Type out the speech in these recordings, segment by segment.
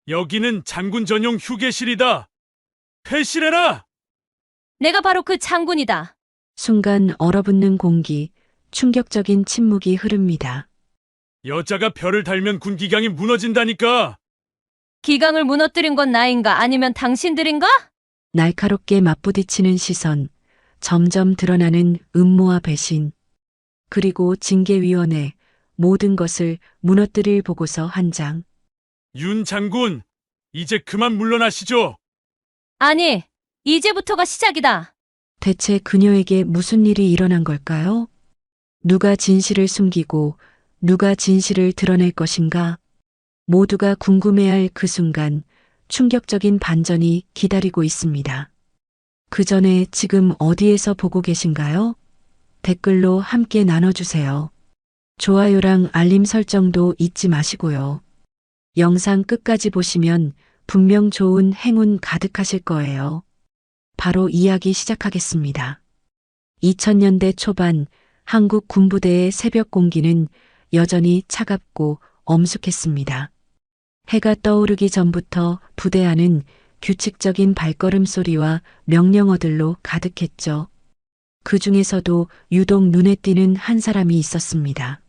여기는 장군 전용 휴게실이다. 퇴실해라! 내가 바로 그 장군이다. 순간 얼어붙는 공기, 충격적인 침묵이 흐릅니다. 여자가 별을 달면 군기강이 무너진다니까. 기강을 무너뜨린 건 나인가 아니면 당신들인가? 날카롭게 맞부딪히는 시선, 점점 드러나는 음모와 배신, 그리고 징계위원회, 모든 것을 무너뜨릴 보고서 한 장. 윤 장군, 이제 그만 물러나시죠. 아니, 이제부터가 시작이다. 대체 그녀에게 무슨 일이 일어난 걸까요? 누가 진실을 숨기고 누가 진실을 드러낼 것인가? 모두가 궁금해할 그 순간 충격적인 반전이 기다리고 있습니다. 그 전에 지금 어디에서 보고 계신가요? 댓글로 함께 나눠주세요. 좋아요랑 알림 설정도 잊지 마시고요. 영상 끝까지 보시면 분명 좋은 행운 가득하실 거예요. 바로 이야기 시작하겠습니다. 2000년대 초반 한국 군부대의 새벽 공기는 여전히 차갑고 엄숙했습니다. 해가 떠오르기 전부터 부대 안은 규칙적인 발걸음 소리와 명령어들로 가득했죠. 그 중에서도 유독 눈에 띄는 한 사람이 있었습니다.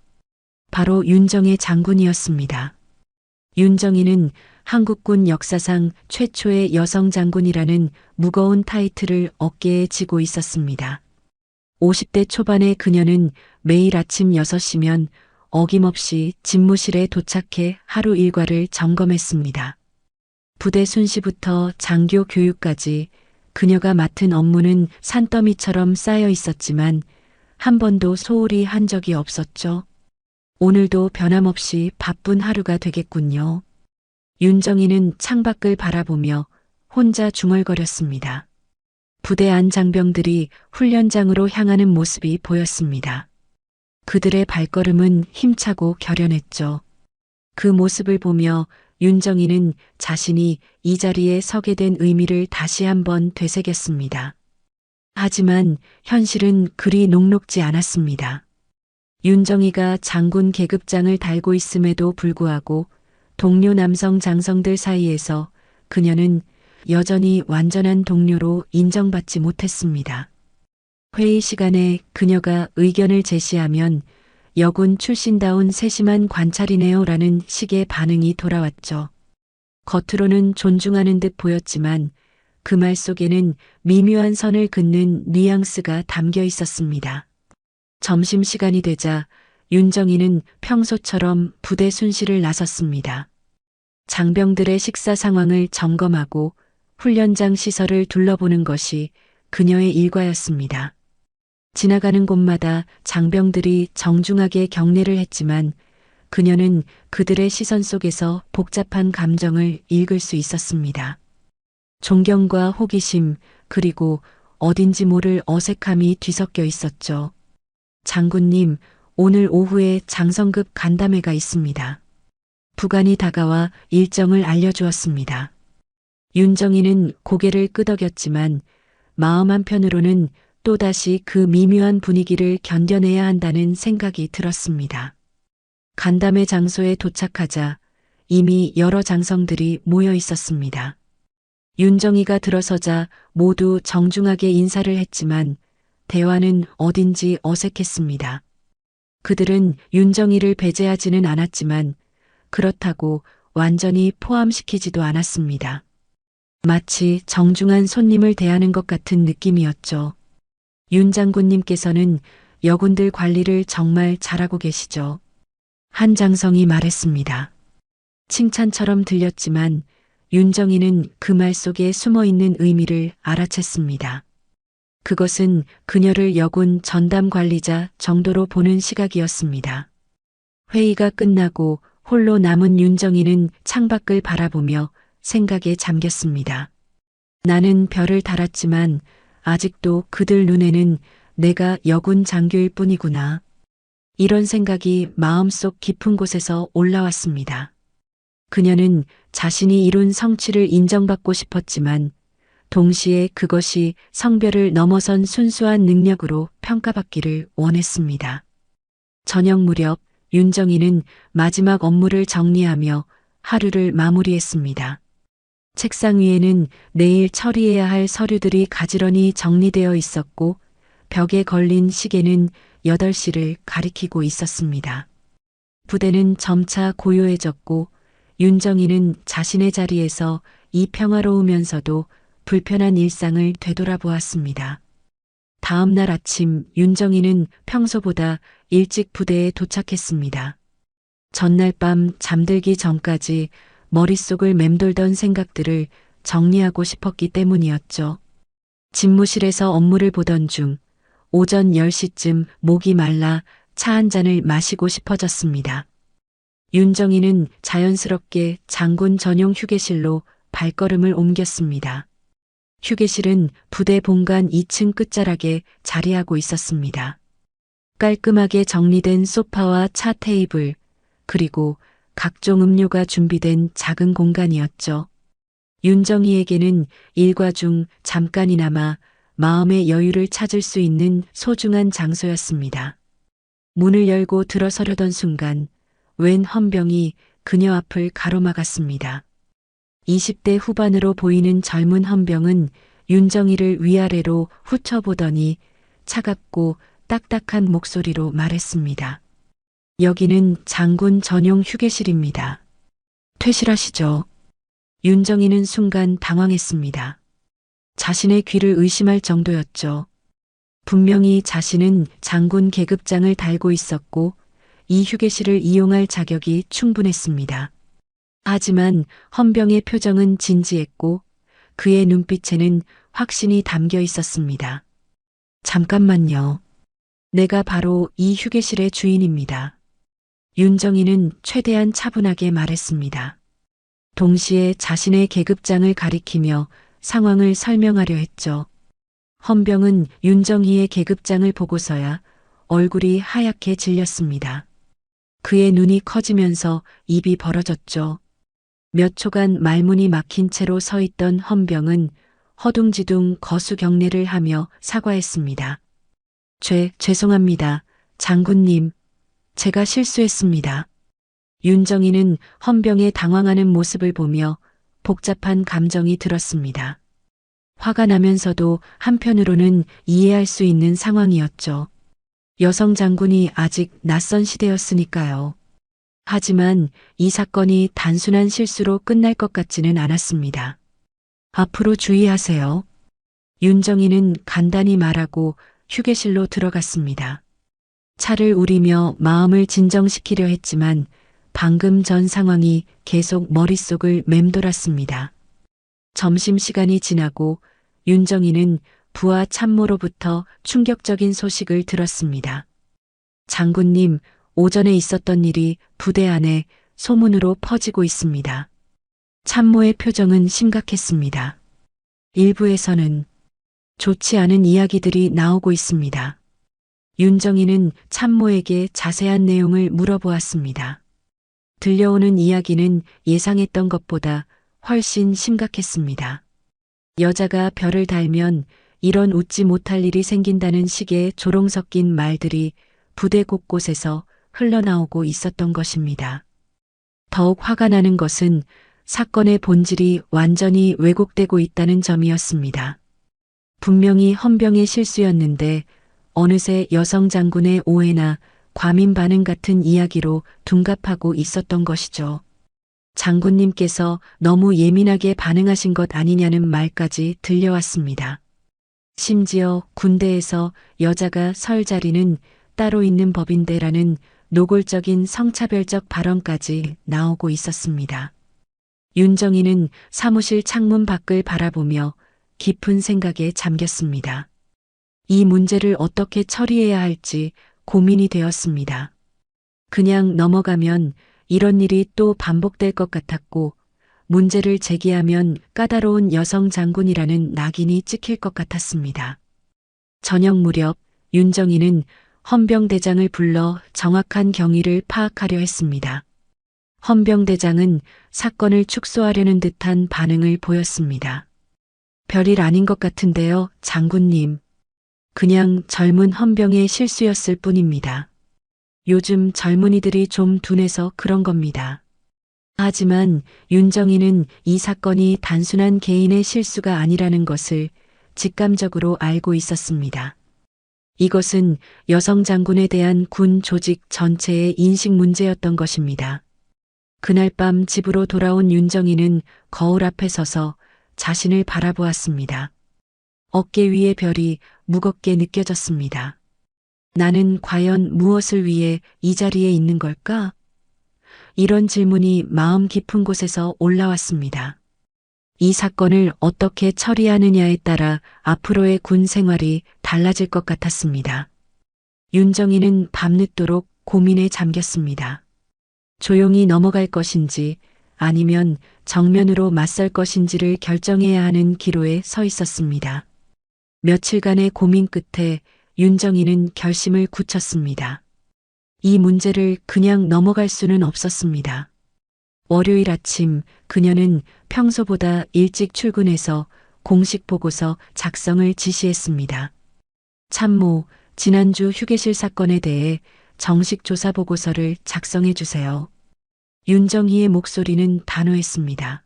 바로 윤정의 장군이었습니다. 윤정이는 한국군 역사상 최초의 여성 장군이라는 무거운 타이틀을 어깨에 지고 있었습니다. 50대 초반의 그녀는 매일 아침 6시면 어김없이 집무실에 도착해 하루 일과를 점검했습니다. 부대 순시부터 장교 교육까지 그녀가 맡은 업무는 산더미처럼 쌓여 있었지만 한 번도 소홀히 한 적이 없었죠. 오늘도 변함없이 바쁜 하루가 되겠군요. 윤정이는 창밖을 바라보며 혼자 중얼거렸습니다. 부대 안 장병들이 훈련장으로 향하는 모습이 보였습니다. 그들의 발걸음은 힘차고 결연했죠. 그 모습을 보며 윤정이는 자신이 이 자리에 서게 된 의미를 다시 한번 되새겼습니다. 하지만 현실은 그리 녹록지 않았습니다. 윤정이가 장군 계급장을 달고 있음에도 불구하고 동료 남성 장성들 사이에서 그녀는 여전히 완전한 동료로 인정받지 못했습니다. 회의 시간에 그녀가 의견을 제시하면 여군 출신다운 세심한 관찰이네요라는 식의 반응이 돌아왔죠. 겉으로는 존중하는 듯 보였지만 그 말 속에는 미묘한 선을 긋는 뉘앙스가 담겨 있었습니다. 점심시간이 되자 윤정이는 평소처럼 부대 순시를 나섰습니다. 장병들의 식사 상황을 점검하고 훈련장 시설을 둘러보는 것이 그녀의 일과였습니다. 지나가는 곳마다 장병들이 정중하게 경례를 했지만 그녀는 그들의 시선 속에서 복잡한 감정을 읽을 수 있었습니다. 존경과 호기심, 그리고 어딘지 모를 어색함이 뒤섞여 있었죠. 장군님, 오늘 오후에 장성급 간담회가 있습니다. 부관이 다가와 일정을 알려주었습니다. 윤정이는 고개를 끄덕였지만 마음 한편으로는 또다시 그 미묘한 분위기를 견뎌내야 한다는 생각이 들었습니다. 간담회 장소에 도착하자 이미 여러 장성들이 모여 있었습니다. 윤정이가 들어서자 모두 정중하게 인사를 했지만 대화는 어딘지 어색했습니다. 그들은 윤정이를 배제하지는 않았지만 그렇다고 완전히 포함시키지도 않았습니다. 마치 정중한 손님을 대하는 것 같은 느낌이었죠. 윤 장군님께서는 여군들 관리를 정말 잘하고 계시죠. 한 장성이 말했습니다. 칭찬처럼 들렸지만 윤정이는 그 말 속에 숨어 있는 의미를 알아챘습니다. 그것은 그녀를 여군 전담 관리자 정도로 보는 시각이었습니다. 회의가 끝나고 홀로 남은 윤정이는 창밖을 바라보며 생각에 잠겼습니다. 나는 별을 달았지만 아직도 그들 눈에는 내가 여군 장교일 뿐이구나. 이런 생각이 마음속 깊은 곳에서 올라왔습니다. 그녀는 자신이 이룬 성취를 인정받고 싶었지만 동시에 그것이 성별을 넘어선 순수한 능력으로 평가받기를 원했습니다. 저녁 무렵 윤정이는 마지막 업무를 정리하며 하루를 마무리했습니다. 책상 위에는 내일 처리해야 할 서류들이 가지런히 정리되어 있었고 벽에 걸린 시계는 8시를 가리키고 있었습니다. 부대는 점차 고요해졌고 윤정이는 자신의 자리에서 이 평화로우면서도 불편한 일상을 되돌아보았습니다. 다음 날 아침 윤정이는 평소보다 일찍 부대에 도착했습니다. 전날 밤 잠들기 전까지 머릿속을 맴돌던 생각들을 정리하고 싶었기 때문이었죠. 집무실에서 업무를 보던 중 오전 10시쯤 목이 말라 차 한 잔을 마시고 싶어졌습니다. 윤정이는 자연스럽게 장군 전용 휴게실로 발걸음을 옮겼습니다. 휴게실은 부대 본관 2층 끝자락에 자리하고 있었습니다. 깔끔하게 정리된 소파와 차 테이블, 그리고 각종 음료가 준비된 작은 공간이었죠. 윤정이에게는 일과 중 잠깐이나마 마음의 여유를 찾을 수 있는 소중한 장소였습니다. 문을 열고 들어서려던 순간 웬 헌병이 그녀 앞을 가로막았습니다. 20대 후반으로 보이는 젊은 헌병은 윤정이를 위아래로 훑어보더니 차갑고 딱딱한 목소리로 말했습니다. 여기는 장군 전용 휴게실입니다. 퇴실하시죠. 윤정이는 순간 당황했습니다. 자신의 귀를 의심할 정도였죠. 분명히 자신은 장군 계급장을 달고 있었고 이 휴게실을 이용할 자격이 충분했습니다. 하지만 헌병의 표정은 진지했고 그의 눈빛에는 확신이 담겨 있었습니다. 잠깐만요. 내가 바로 이 휴게실의 주인입니다. 윤정이는 최대한 차분하게 말했습니다. 동시에 자신의 계급장을 가리키며 상황을 설명하려 했죠. 헌병은 윤정희의 계급장을 보고서야 얼굴이 하얗게 질렸습니다. 그의 눈이 커지면서 입이 벌어졌죠. 몇 초간 말문이 막힌 채로 서 있던 헌병은 허둥지둥 거수경례를 하며 사과했습니다. 죄송합니다. 장군님, 제가 실수했습니다. 윤정이는 헌병의 당황하는 모습을 보며 복잡한 감정이 들었습니다. 화가 나면서도 한편으로는 이해할 수 있는 상황이었죠. 여성 장군이 아직 낯선 시대였으니까요. 하지만 이 사건이 단순한 실수로 끝날 것 같지는 않았습니다. 앞으로 주의하세요. 윤정이는 간단히 말하고 휴게실로 들어갔습니다. 차를 우리며 마음을 진정시키려 했지만 방금 전 상황이 계속 머릿속을 맴돌았습니다. 점심시간이 지나고 윤정이는 부하 참모로부터 충격적인 소식을 들었습니다. 장군님, 오전에 있었던 일이 부대 안에 소문으로 퍼지고 있습니다. 참모의 표정은 심각했습니다. 일부에서는 좋지 않은 이야기들이 나오고 있습니다. 윤정이는 참모에게 자세한 내용을 물어보았습니다. 들려오는 이야기는 예상했던 것보다 훨씬 심각했습니다. 여자가 별을 달면 이런 웃지 못할 일이 생긴다는 식의 조롱 섞인 말들이 부대 곳곳에서 흘러나오고 있었던 것입니다. 더욱 화가 나는 것은 사건의 본질이 완전히 왜곡되고 있다는 점이었습니다. 분명히 헌병의 실수였는데 어느새 여성 장군의 오해나 과민 반응 같은 이야기로 둔갑하고 있었던 것이죠. 장군님께서 너무 예민하게 반응하신 것 아니냐는 말까지 들려왔습니다. 심지어 군대에서 여자가 설 자리는 따로 있는 법인데라는 노골적인 성차별적 발언까지 나오고 있었습니다. 윤정이는 사무실 창문 밖을 바라보며 깊은 생각에 잠겼습니다. 이 문제를 어떻게 처리해야 할지 고민이 되었습니다. 그냥 넘어가면 이런 일이 또 반복될 것 같았고 문제를 제기하면 까다로운 여성 장군이라는 낙인이 찍힐 것 같았습니다. 저녁 무렵 윤정이는 헌병대장을 불러 정확한 경위를 파악하려 했습니다. 헌병대장은 사건을 축소하려는 듯한 반응을 보였습니다. 별일 아닌 것 같은데요, 장군님. 그냥 젊은 헌병의 실수였을 뿐입니다. 요즘 젊은이들이 좀 둔해서 그런 겁니다. 하지만 윤정이는 이 사건이 단순한 개인의 실수가 아니라는 것을 직감적으로 알고 있었습니다. 이것은 여성 장군에 대한 군 조직 전체의 인식 문제였던 것입니다. 그날 밤 집으로 돌아온 윤정이는 거울 앞에 서서 자신을 바라보았습니다. 어깨 위의 별이 무겁게 느껴졌습니다. 나는 과연 무엇을 위해 이 자리에 있는 걸까? 이런 질문이 마음 깊은 곳에서 올라왔습니다. 이 사건을 어떻게 처리하느냐에 따라 앞으로의 군 생활이 달라질 것 같았습니다. 윤정이는 밤늦도록 고민에 잠겼습니다. 조용히 넘어갈 것인지 아니면 정면으로 맞설 것인지를 결정해야 하는 기로에 서 있었습니다. 며칠간의 고민 끝에 윤정이는 결심을 굳혔습니다. 이 문제를 그냥 넘어갈 수는 없었습니다. 월요일 아침 그녀는 평소보다 일찍 출근해서 공식 보고서 작성을 지시했습니다. 참모, 지난주 휴게실 사건에 대해 정식 조사 보고서를 작성해 주세요. 윤정희의 목소리는 단호했습니다.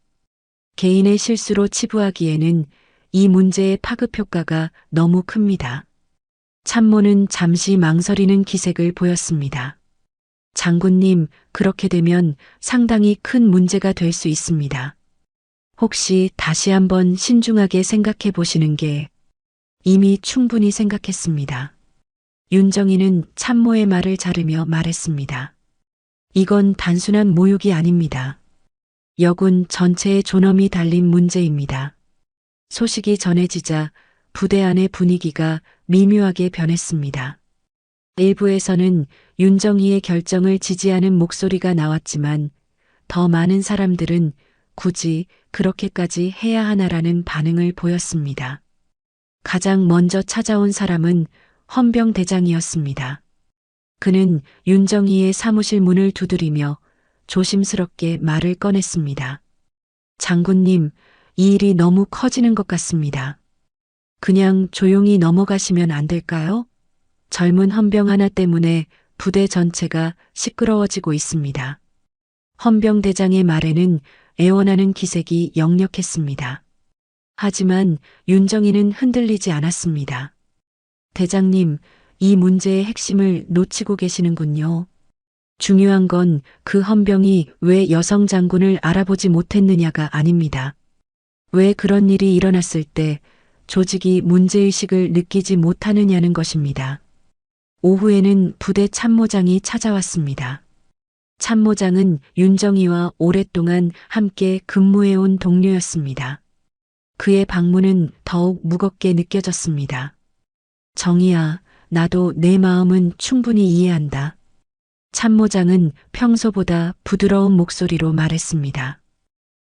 개인의 실수로 치부하기에는 이 문제의 파급 효과가 너무 큽니다. 참모는 잠시 망설이는 기색을 보였습니다. 장군님, 그렇게 되면 상당히 큰 문제가 될 수 있습니다. 혹시 다시 한번 신중하게 생각해 보시는 게 이미 충분히 생각했습니다. 윤정이는 참모의 말을 자르며 말했습니다. 이건 단순한 모욕이 아닙니다. 여군 전체의 존엄이 달린 문제입니다. 소식이 전해지자 부대 안의 분위기가 미묘하게 변했습니다. 일부에서는 윤정희의 결정을 지지하는 목소리가 나왔지만 더 많은 사람들은 굳이 그렇게까지 해야 하나라는 반응을 보였습니다. 가장 먼저 찾아온 사람은 헌병대장이었습니다. 그는 윤정희의 사무실 문을 두드리며 조심스럽게 말을 꺼냈습니다. 장군님, 이 일이 너무 커지는 것 같습니다. 그냥 조용히 넘어가시면 안 될까요? 젊은 헌병 하나 때문에 부대 전체가 시끄러워지고 있습니다. 헌병대장의 말에는 애원하는 기색이 역력했습니다. 하지만 윤정이는 흔들리지 않았습니다. 대장님, 이 문제의 핵심을 놓치고 계시는군요. 중요한 건 그 헌병이 왜 여성 장군을 알아보지 못했느냐가 아닙니다. 왜 그런 일이 일어났을 때 조직이 문제의식을 느끼지 못하느냐는 것입니다. 오후에는 부대 참모장이 찾아왔습니다. 참모장은 윤정이와 오랫동안 함께 근무해온 동료였습니다. 그의 방문은 더욱 무겁게 느껴졌습니다. 정희야, 나도 내 마음은 충분히 이해한다. 참모장은 평소보다 부드러운 목소리로 말했습니다.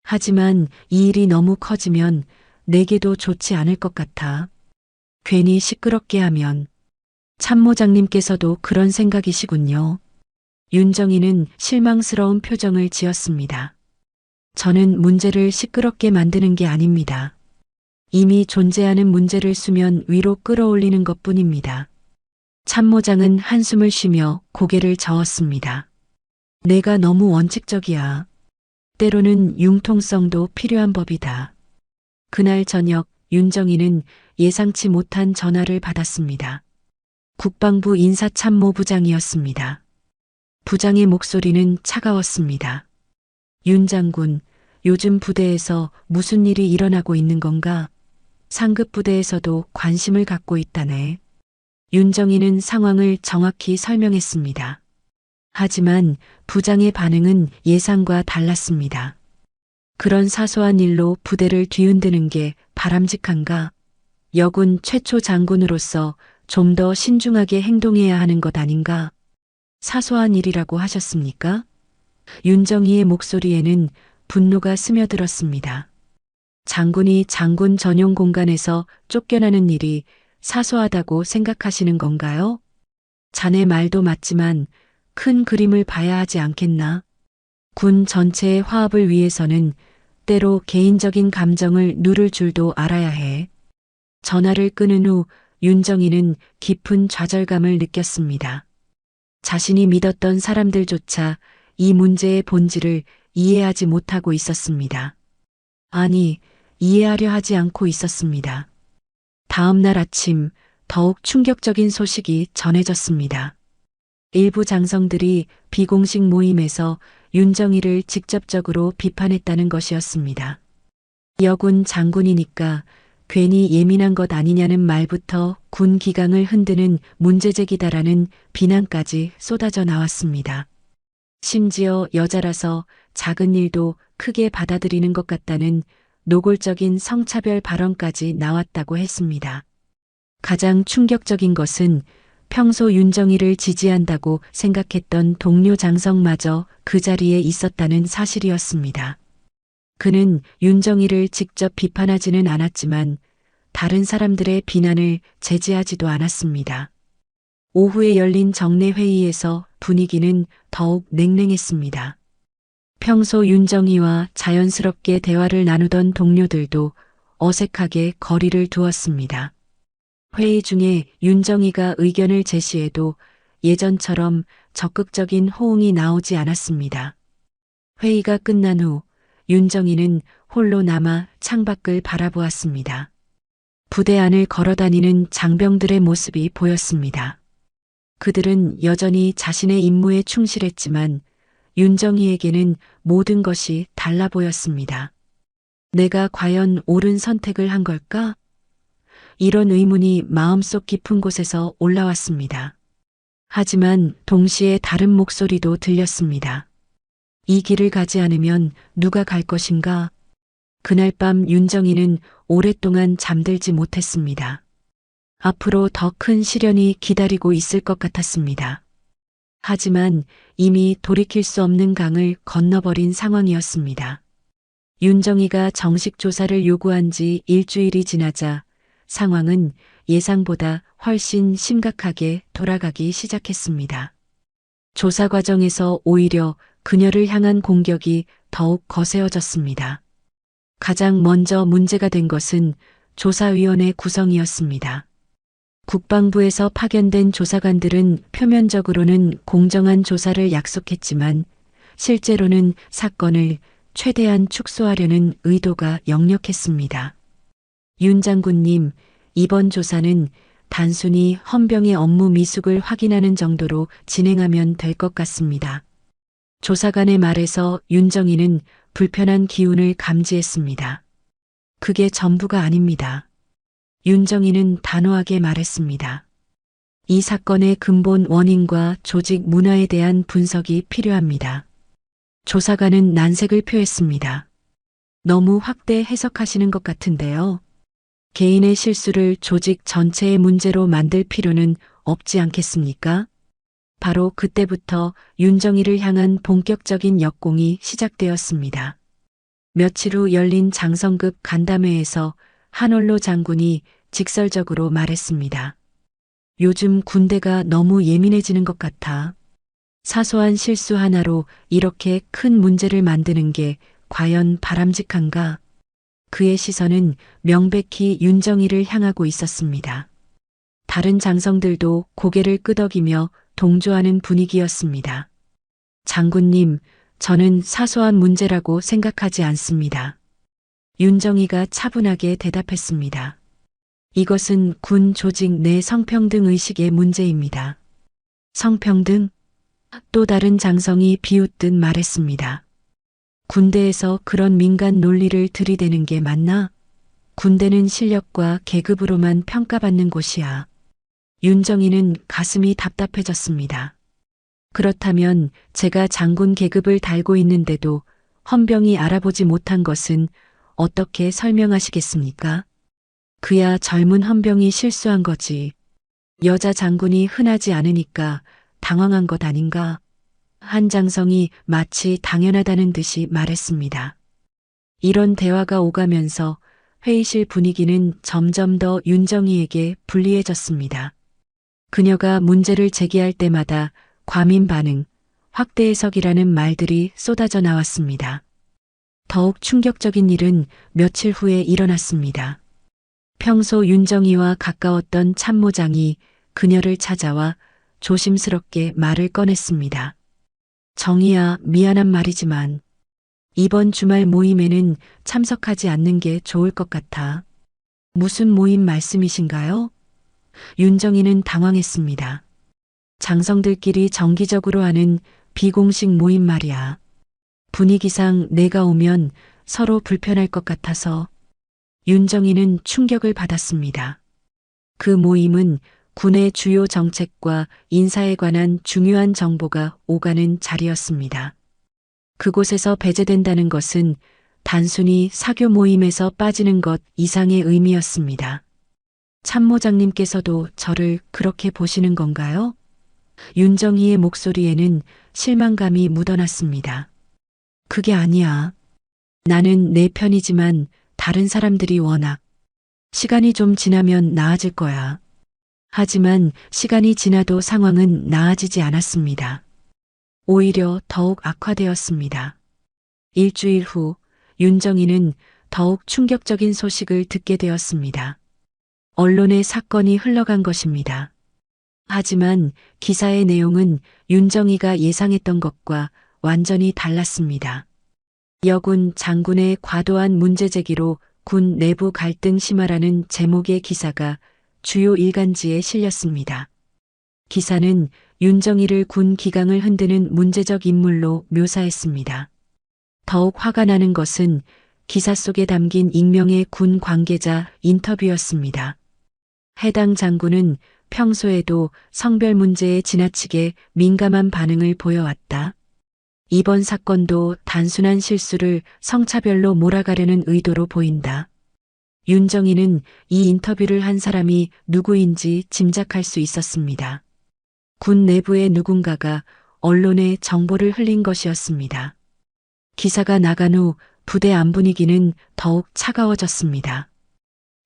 하지만 이 일이 너무 커지면 내게도 좋지 않을 것 같아. 괜히 시끄럽게 하면. 참모장님께서도 그런 생각이시군요. 윤정이는 실망스러운 표정을 지었습니다. 저는 문제를 시끄럽게 만드는 게 아닙니다. 이미 존재하는 문제를 수면 위로 끌어올리는 것뿐입니다. 참모장은 한숨을 쉬며 고개를 저었습니다. 내가 너무 원칙적이야. 때로는 융통성도 필요한 법이다. 그날 저녁 윤정이는 예상치 못한 전화를 받았습니다. 국방부 인사참모부장이었습니다. 부장의 목소리는 차가웠습니다. 윤 장군, 요즘 부대에서 무슨 일이 일어나고 있는 건가? 상급 부대에서도 관심을 갖고 있다네. 윤정이는 상황을 정확히 설명했습니다. 하지만 부장의 반응은 예상과 달랐습니다. 그런 사소한 일로 부대를 뒤흔드는 게 바람직한가? 여군 최초 장군으로서 좀 더 신중하게 행동해야 하는 것 아닌가? 사소한 일이라고 하셨습니까? 윤정희의 목소리에는 분노가 스며들었습니다. 장군이 장군 전용 공간에서 쫓겨나는 일이 사소하다고 생각하시는 건가요? 자네 말도 맞지만 큰 그림을 봐야 하지 않겠나? 군 전체의 화합을 위해서는 때로 개인적인 감정을 누를 줄도 알아야 해. 전화를 끊은 후 윤정이는 깊은 좌절감을 느꼈습니다. 자신이 믿었던 사람들조차 이 문제의 본질을 이해하지 못하고 있었습니다. 아니, 이해하려 하지 않고 있었습니다. 다음 날 아침 더욱 충격적인 소식이 전해졌습니다. 일부 장성들이 비공식 모임에서 윤정이를 직접적으로 비판했다는 것이었습니다. 여군 장군이니까 괜히 예민한 것 아니냐는 말부터 군 기강을 흔드는 문제제기다라는 비난까지 쏟아져 나왔습니다. 심지어 여자라서 작은 일도 크게 받아들이는 것 같다는 노골적인 성차별 발언까지 나왔다고 했습니다. 가장 충격적인 것은 평소 윤정이를 지지한다고 생각했던 동료 장성마저 그 자리에 있었다는 사실이었습니다. 그는 윤정이를 직접 비판하지는 않았지만 다른 사람들의 비난을 제지하지도 않았습니다. 오후에 열린 정례 회의에서 분위기는 더욱 냉랭했습니다. 평소 윤정이와 자연스럽게 대화를 나누던 동료들도 어색하게 거리를 두었습니다. 회의 중에 윤정이가 의견을 제시해도 예전처럼 적극적인 호응이 나오지 않았습니다. 회의가 끝난 후 윤정이는 홀로 남아 창밖을 바라보았습니다. 부대 안을 걸어다니는 장병들의 모습이 보였습니다. 그들은 여전히 자신의 임무에 충실했지만 윤정이에게는 모든 것이 달라 보였습니다. 내가 과연 옳은 선택을 한 걸까? 이런 의문이 마음속 깊은 곳에서 올라왔습니다. 하지만 동시에 다른 목소리도 들렸습니다. 이 길을 가지 않으면 누가 갈 것인가? 그날 밤 윤정이는 오랫동안 잠들지 못했습니다. 앞으로 더 큰 시련이 기다리고 있을 것 같았습니다. 하지만 이미 돌이킬 수 없는 강을 건너버린 상황이었습니다. 윤정이가 정식 조사를 요구한 지 일주일이 지나자 상황은 예상보다 훨씬 심각하게 돌아가기 시작했습니다. 조사 과정에서 오히려 그녀를 향한 공격이 더욱 거세어졌습니다. 가장 먼저 문제가 된 것은 조사위원회 구성이었습니다. 국방부에서 파견된 조사관들은 표면적으로는 공정한 조사를 약속했지만 실제로는 사건을 최대한 축소하려는 의도가 역력했습니다. 윤 장군님, 이번 조사는 단순히 헌병의 업무 미숙을 확인하는 정도로 진행하면 될 것 같습니다. 조사관의 말에서 윤정이는 불편한 기운을 감지했습니다. 그게 전부가 아닙니다. 윤정이는 단호하게 말했습니다. 이 사건의 근본 원인과 조직 문화에 대한 분석이 필요합니다. 조사관은 난색을 표했습니다. 너무 확대 해석하시는 것 같은데요. 개인의 실수를 조직 전체의 문제로 만들 필요는 없지 않겠습니까? 바로 그때부터 윤정이를 향한 본격적인 역공이 시작되었습니다. 며칠 후 열린 장성급 간담회에서 한올로 장군이 직설적으로 말했습니다. 요즘 군대가 너무 예민해지는 것 같아. 사소한 실수 하나로 이렇게 큰 문제를 만드는 게 과연 바람직한가? 그의 시선은 명백히 윤정이를 향하고 있었습니다. 다른 장성들도 고개를 끄덕이며 동조하는 분위기였습니다. 장군님, 저는 사소한 문제라고 생각하지 않습니다. 윤정이가 차분하게 대답했습니다. 이것은 군 조직 내 성평등 의식의 문제입니다. 성평등? 또 다른 장성이 비웃듯 말했습니다. 군대에서 그런 민간 논리를 들이대는 게 맞나? 군대는 실력과 계급으로만 평가받는 곳이야. 윤정이는 가슴이 답답해졌습니다. 그렇다면 제가 장군 계급을 달고 있는데도 헌병이 알아보지 못한 것은 어떻게 설명하시겠습니까? 그야 젊은 헌병이 실수한 거지. 여자 장군이 흔하지 않으니까 당황한 것 아닌가? 한 장성이 마치 당연하다는 듯이 말했습니다. 이런 대화가 오가면서 회의실 분위기는 점점 더 윤정이에게 불리해졌습니다. 그녀가 문제를 제기할 때마다 과민 반응, 확대 해석이라는 말들이 쏟아져 나왔습니다. 더욱 충격적인 일은 며칠 후에 일어났습니다. 평소 윤정이와 가까웠던 참모장이 그녀를 찾아와 조심스럽게 말을 꺼냈습니다. 정희야, 미안한 말이지만 이번 주말 모임에는 참석하지 않는 게 좋을 것 같아. 무슨 모임 말씀이신가요? 윤정이는 당황했습니다. 장성들끼리 정기적으로 하는 비공식 모임 말이야. 분위기상 내가 오면 서로 불편할 것 같아서. 윤정이는 충격을 받았습니다. 그 모임은 군의 주요 정책과 인사에 관한 중요한 정보가 오가는 자리였습니다. 그곳에서 배제된다는 것은 단순히 사교 모임에서 빠지는 것 이상의 의미였습니다. 참모장님께서도 저를 그렇게 보시는 건가요? 윤정희의 목소리에는 실망감이 묻어났습니다. 그게 아니야. 나는 내 편이지만 다른 사람들이 워낙 시간이 좀 지나면 나아질 거야. 하지만 시간이 지나도 상황은 나아지지 않았습니다. 오히려 더욱 악화되었습니다. 일주일 후 윤정희는 더욱 충격적인 소식을 듣게 되었습니다. 언론에 사건이 흘러간 것입니다. 하지만 기사의 내용은 윤정희가 예상했던 것과 완전히 달랐습니다. 여군 장군의 과도한 문제 제기로 군 내부 갈등 심화라는 제목의 기사가 주요 일간지에 실렸습니다. 기사는 윤정희를 군 기강을 흔드는 문제적 인물로 묘사했습니다. 더욱 화가 나는 것은 기사 속에 담긴 익명의 군 관계자 인터뷰였습니다. 해당 장군은 평소에도 성별 문제에 지나치게 민감한 반응을 보여왔다. 이번 사건도 단순한 실수를 성차별로 몰아가려는 의도로 보인다. 윤정희는 이 인터뷰를 한 사람이 누구인지 짐작할 수 있었습니다. 군 내부의 누군가가 언론에 정보를 흘린 것이었습니다. 기사가 나간 후 부대 안 분위기는 더욱 차가워졌습니다.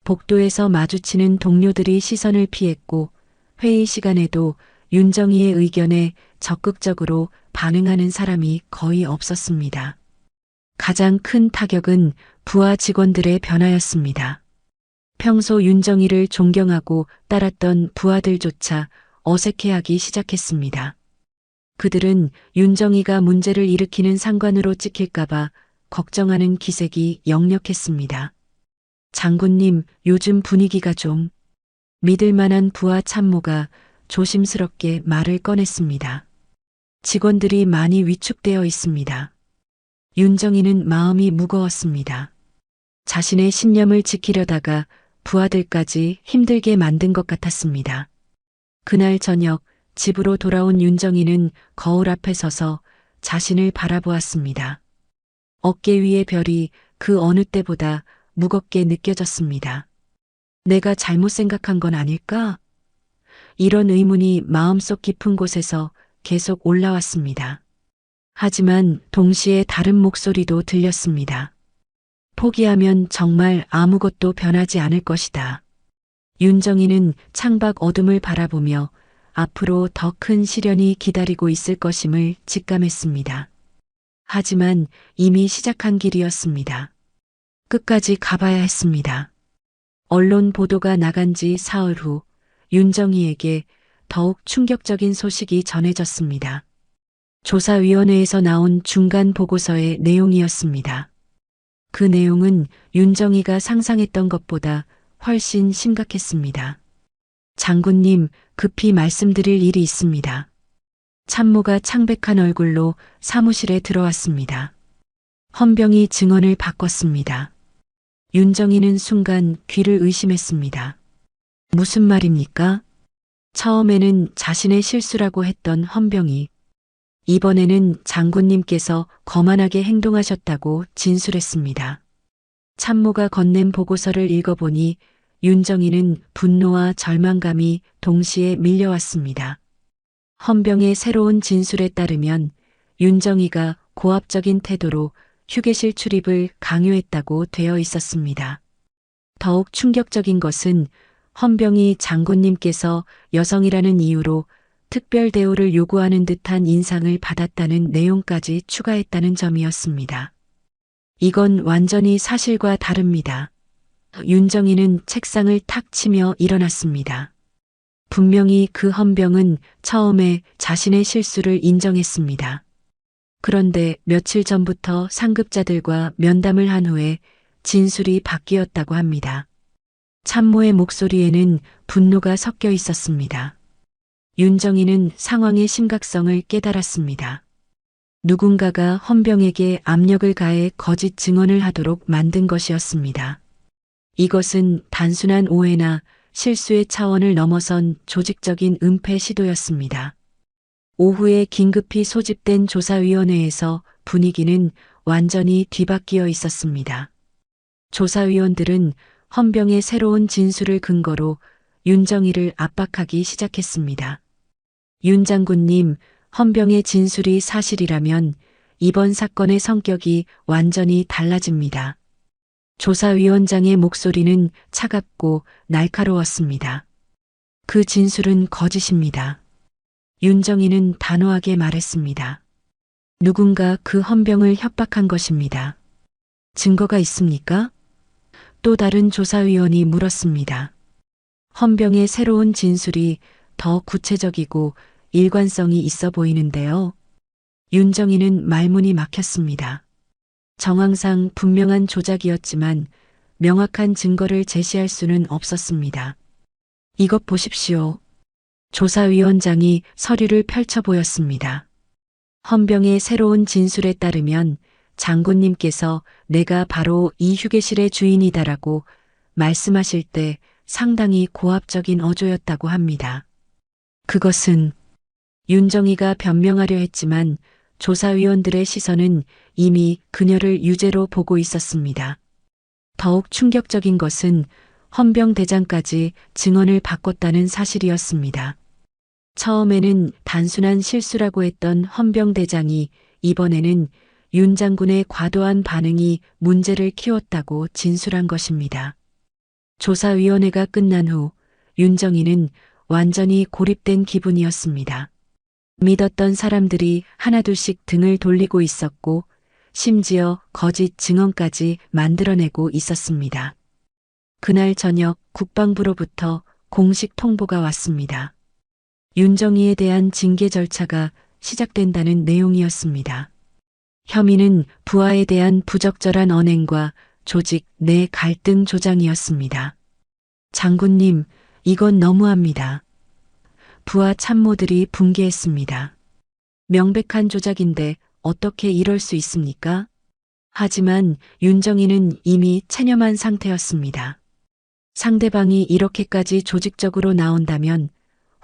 복도에서 마주치는 동료들이 시선을 피했고 회의 시간에도 윤정희의 의견에 적극적으로 반응하는 사람이 거의 없었습니다. 가장 큰 타격은 부하 직원들의 변화였습니다. 평소 윤정희를 존경하고 따랐던 부하들조차 어색해하기 시작했습니다. 그들은 윤정희가 문제를 일으키는 상관으로 찍힐까봐 걱정하는 기색이 역력했습니다. 장군님, 요즘 분위기가 좀. 믿을 만한 부하 참모가 조심스럽게 말을 꺼냈습니다. 직원들이 많이 위축되어 있습니다. 윤정희는 마음이 무거웠습니다. 자신의 신념을 지키려다가 부하들까지 힘들게 만든 것 같았습니다. 그날 저녁 집으로 돌아온 윤정희는 거울 앞에 서서 자신을 바라보았습니다. 어깨 위의 별이 그 어느 때보다 무겁게 느껴졌습니다. 내가 잘못 생각한 건 아닐까? 이런 의문이 마음속 깊은 곳에서 계속 올라왔습니다. 하지만 동시에 다른 목소리도 들렸습니다. 포기하면 정말 아무것도 변하지 않을 것이다. 윤정희는 창밖 어둠을 바라보며 앞으로 더 큰 시련이 기다리고 있을 것임을 직감했습니다. 하지만 이미 시작한 길이었습니다. 끝까지 가봐야 했습니다. 언론 보도가 나간 지 사흘 후 윤정희에게 더욱 충격적인 소식이 전해졌습니다. 조사위원회에서 나온 중간 보고서의 내용이었습니다. 그 내용은 윤정희가 상상했던 것보다 훨씬 심각했습니다. 장군님, 급히 말씀드릴 일이 있습니다. 참모가 창백한 얼굴로 사무실에 들어왔습니다. 헌병이 증언을 바꿨습니다. 윤정희는 순간 귀를 의심했습니다. 무슨 말입니까? 처음에는 자신의 실수라고 했던 헌병이 이번에는 장군님께서 거만하게 행동하셨다고 진술했습니다. 참모가 건넨 보고서를 읽어보니 윤정희는 분노와 절망감이 동시에 밀려왔습니다. 헌병의 새로운 진술에 따르면 윤정희가 고압적인 태도로 휴게실 출입을 강요했다고 되어 있었습니다. 더욱 충격적인 것은 헌병이 장군님께서 여성이라는 이유로 특별 대우를 요구하는 듯한 인상을 받았다는 내용까지 추가했다는 점이었습니다. 이건 완전히 사실과 다릅니다. 윤정희는 책상을 탁 치며 일어났습니다. 분명히 그 헌병은 처음에 자신의 실수를 인정했습니다. 그런데 며칠 전부터 상급자들과 면담을 한 후에 진술이 바뀌었다고 합니다. 참모의 목소리에는 분노가 섞여 있었습니다. 윤정이는 상황의 심각성을 깨달았습니다. 누군가가 헌병에게 압력을 가해 거짓 증언을 하도록 만든 것이었습니다. 이것은 단순한 오해나 실수의 차원을 넘어선 조직적인 은폐 시도였습니다. 오후에 긴급히 소집된 조사위원회에서 분위기는 완전히 뒤바뀌어 있었습니다. 조사위원들은 헌병의 새로운 진술을 근거로 윤정이를 압박하기 시작했습니다. 윤 장군님, 헌병의 진술이 사실이라면 이번 사건의 성격이 완전히 달라집니다. 조사위원장의 목소리는 차갑고 날카로웠습니다. 그 진술은 거짓입니다. 윤정이는 단호하게 말했습니다. 누군가 그 헌병을 협박한 것입니다. 증거가 있습니까? 또 다른 조사위원이 물었습니다. 헌병의 새로운 진술이 더 구체적이고 일관성이 있어 보이는데요. 윤정이는 말문이 막혔습니다. 정황상 분명한 조작이었지만 명확한 증거를 제시할 수는 없었습니다. 이것 보십시오. 조사위원장이 서류를 펼쳐 보였습니다. 헌병의 새로운 진술에 따르면 장군님께서 내가 바로 이 휴게실의 주인이다라고 말씀하실 때 상당히 고압적인 어조였다고 합니다. 그것은 윤정이가 변명하려 했지만 조사위원들의 시선은 이미 그녀를 유죄로 보고 있었습니다. 더욱 충격적인 것은 헌병 대장까지 증언을 바꿨다는 사실이었습니다. 처음에는 단순한 실수라고 했던 헌병 대장이 이번에는 윤 장군의 과도한 반응이 문제를 키웠다고 진술한 것입니다. 조사위원회가 끝난 후 윤정이는 완전히 고립된 기분이었습니다. 믿었던 사람들이 하나둘씩 등을 돌리고 있었고 심지어 거짓 증언까지 만들어내고 있었습니다. 그날 저녁 국방부로부터 공식 통보가 왔습니다. 윤정이에 대한 징계 절차가 시작된다는 내용이었습니다. 혐의는 부하에 대한 부적절한 언행과 조직 내 갈등 조장이었습니다. 장군님, 이건 너무합니다. 부하 참모들이 분개했습니다. 명백한 조작인데 어떻게 이럴 수 있습니까? 하지만 윤정이는 이미 체념한 상태였습니다. 상대방이 이렇게까지 조직적으로 나온다면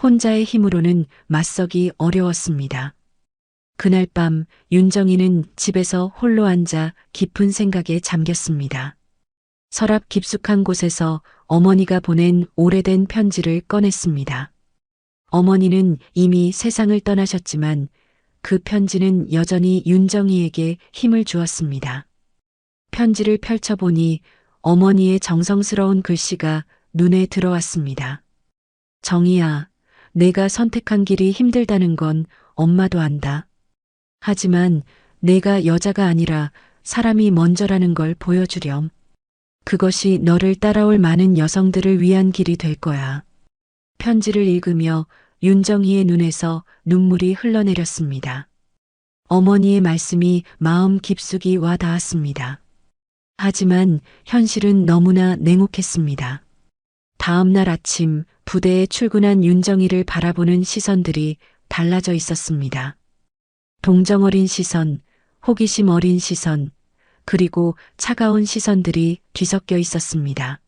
혼자의 힘으로는 맞서기 어려웠습니다. 그날 밤 윤정이는 집에서 홀로 앉아 깊은 생각에 잠겼습니다. 서랍 깊숙한 곳에서 어머니가 보낸 오래된 편지를 꺼냈습니다. 어머니는 이미 세상을 떠나셨지만 그 편지는 여전히 윤정이에게 힘을 주었습니다. 편지를 펼쳐보니 어머니의 정성스러운 글씨가 눈에 들어왔습니다. 정희야, 내가 선택한 길이 힘들다는 건 엄마도 안다. 하지만 내가 여자가 아니라 사람이 먼저라는 걸 보여주렴. 그것이 너를 따라올 많은 여성들을 위한 길이 될 거야. 편지를 읽으며 윤정희의 눈에서 눈물이 흘러내렸습니다. 어머니의 말씀이 마음 깊숙이 와 닿았습니다. 하지만 현실은 너무나 냉혹했습니다. 다음 날 아침 부대에 출근한 윤정희를 바라보는 시선들이 달라져 있었습니다. 동정 어린 시선, 호기심 어린 시선, 그리고 차가운 시선들이 뒤섞여 있었습니다.